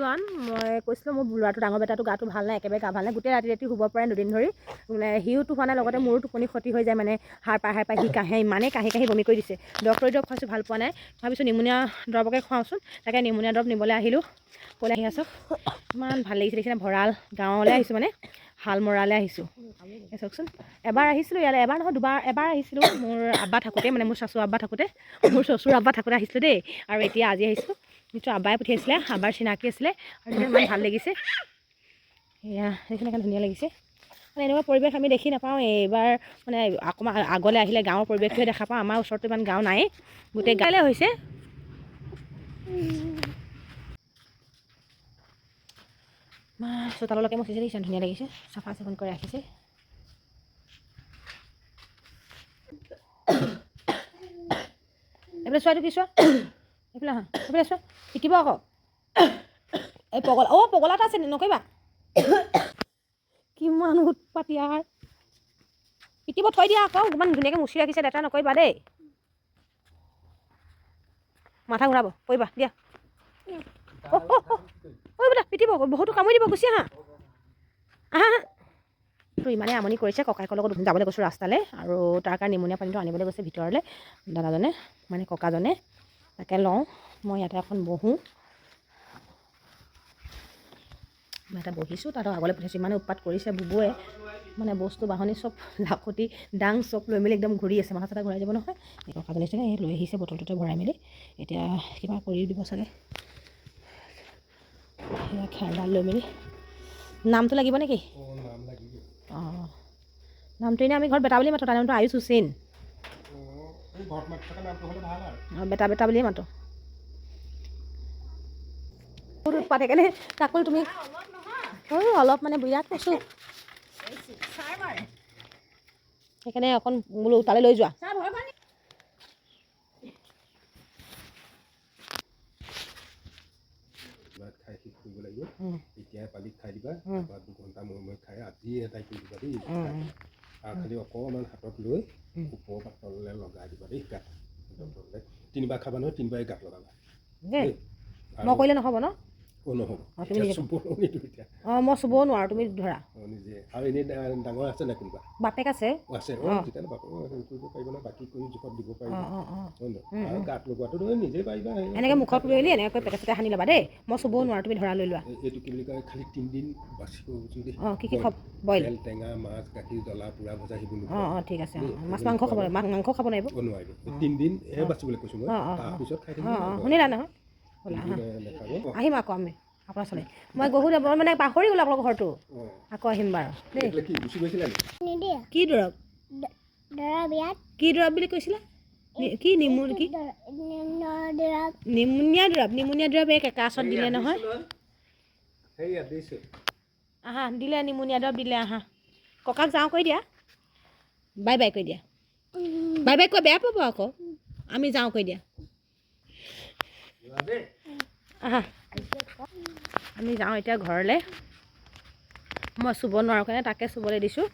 everyone মই কৈছিলোঁ মোৰ ল'ৰাটো ডাঙৰ বেটাটো গাটো ভাল নাই একেবাৰে গা ভাল নাই গোটেই ৰাতি শুব পাৰে দুদিন ধৰি সিওটো হোৱা নাই লগতে মোৰো টোপনি ক্ষতি হৈ যায় মানে সাৰ পাই সি কাহে ইমানেই কাহি বমি কৰি দিছে ডক্টৰৰ দৰৱ খুৱাইছোঁ ভাল পোৱা নাই ভাবিছোঁ নিমুনিয়া দৰৱকে খুৱাওঁচোন তাকে নিমুনিয়া দৰৱ নিবলৈ আহিলোঁ ক'লে আহি আছোঁ ইমান ভাল লাগিছে দেখিছেনে ভঁৰাল গাঁৱলৈ আহিছোঁ মানে শালমৰালৈ আহিছোঁ চাওকচোন এবাৰ আহিছিলোঁ ইয়ালৈ এবাৰ নহয় এবাৰ আহিছিলোঁ মোৰ আব্বা থাকোঁতে মানে মোৰ চচুৰ আব্বা থাকোঁতে আহিছিলোঁ দেই আৰু এতিয়া আজি আহিছোঁ নিশ্চয় আব্বাই পঠিয়াইছিলে আব্বাৰ চিনাকি আছিলে আৰু ইমান ভাল লাগিছে এয়া সেইখিনি এখন ধুনীয়া লাগিছে মানে এনেকুৱা পৰিৱেশ আমি দেখি নাপাওঁ এইবাৰ মানে অকণমান আগলৈ আহিলে গাঁৱৰ পৰিৱেশটোহে দেখা পাওঁ আমাৰ ওচৰতো ইমান গাঁও নাই গোটেই গাঁৱলৈ হৈছে চোতাললৈকে মচিছে দেখিছে ধুনীয়া লাগিছে চাফা চিকুণ কৰি ৰাখিছে এইফালে চোৱাটো কি চোৱা এইফালে চোৱা শিকিব আকৌ এই পগলা এটা আছে নকৰিবা কিমান উৎপাত ইয়াৰ পিটিব থৈ দিয়া আকৌ ইমান ধুনীয়াকৈ মুচি ৰাখিছে লেতেৰা নকৰিবা দেই মাথা ঘূৰাব কৰিবা দিয়া বেটা পিটিব বহুতো কামুৰি দিব গুচি আহা তো ইমানেই আমনি কৰিছে ককাইকৰ লগত যাবলৈ গৈছোঁ ৰাস্তালৈ আৰু তাৰ কাৰণে নিমুনীয়া পানীটো আনিবলৈ গৈছে ভিতৰলৈ দাদাজনে মানে ককাজনে তাকে লওঁ মই ইয়াতে এখন বহোঁ মই এটা বহিছোঁ তাত আগলৈ পঠিয়াইছোঁ ইমানে উৎপাত কৰিছে বুবুৱে মানে বস্তু বাহনি চব লাখুটি ডাং চব লৈ মেলি একদম ঘূৰি আছে মাথা চাথা ঘূৰাই যাব নহয় এই ককাজনে চাগে লৈ আহিছে বটলটোতে ভৰাই মেলি এতিয়া কিবা কৰি দিব চাগে সেয়া খেৰডাল লৈ মেলি নামটো লাগিব নেকি অঁ নামটো এনেই আমি ঘৰত বেটা বুলি মাতো তাৰ নামটো আয়ুষ হুছেইন বেটা বুলিয়ে মাতো বহুত উৎপাত সেইকাৰণে তাকো তুমি অলপ মানে বিৰাট কৈছোঁ সেইকাৰণে অকণ বোলো তালৈ লৈ যোৱা খাই শেষ কৰিব লাগিব এতিয়াই পালি খাই দিবা বা 2 ঘণ্টা মই খাই আজি এটাই কৰি দিবা দেই আৰু খালি অকণমান হাতত লৈ ওপৰৰ পৰা তললৈ লগাই দিবা দেই গাত 3বাৰ খাবা নহয় 3বাৰে গাত লগাবা দেই মই কৰিলে নহ'ব ন নহ'ব অঁ মই চুবও নোৱাৰোঁ তুমি ধৰা নিজে আৰু এনেই ডাঙৰ আছে নাই কোনোবা বাপেক আছে তেতিয়াহ'লে বাপেক কৰিব পাৰিব নহয় বাকী কৰি জোখত দিব পাৰিব আৰু গাত লগোৱাটো নিজে পাৰিবা এনেকৈ মুখত লৈ মেলি এনেকৈ পেটে চেটে সানি ল'বা দেই মই চুবও নোৱাৰোঁ তুমি ধৰা লৈ লোৱা এইটো কি বুলি কয় খালি 3 দিন বাচিব দেই কি খাব বইল তেল টেঙা মাছ গাখীৰ জ্বলা পোৰা ভজা সেইবোৰ ঠিক আছে মাছ মাংস খাব মাংস খাব নোৱাৰিব নোৱাৰিব 3 দিনহে বাচিবলৈ কৈছোঁ মই তাৰপিছত খাই থাকিব শুনিলা নহয় আহিম আকৌ আমি আপোনাৰ চালে মই গহু মানে পাহৰি গ'লোঁ আপোনালোকৰ ঘৰটো আকৌ আহিম বাৰু দেই কি দৰৱ কি দৰৱ বুলি কৈছিলা কি নিমুনীয়া দৰৱ এই কেঁকাচত দিলে নহয় আহা দিলে নিমুনীয়া দৰৱ দিলে আহা ককাক যাওঁ কৈ দিয়া বাই বাই কৈ দিয়া বাই কৈ বেয়া পাব আকৌ আমি যাওঁ কৈ দিয়া আহা আমি যাওঁ এতিয়া ঘৰলৈ মই চুব নোৱাৰোঁ কাৰণে তাকে চুবলৈ দিছোঁ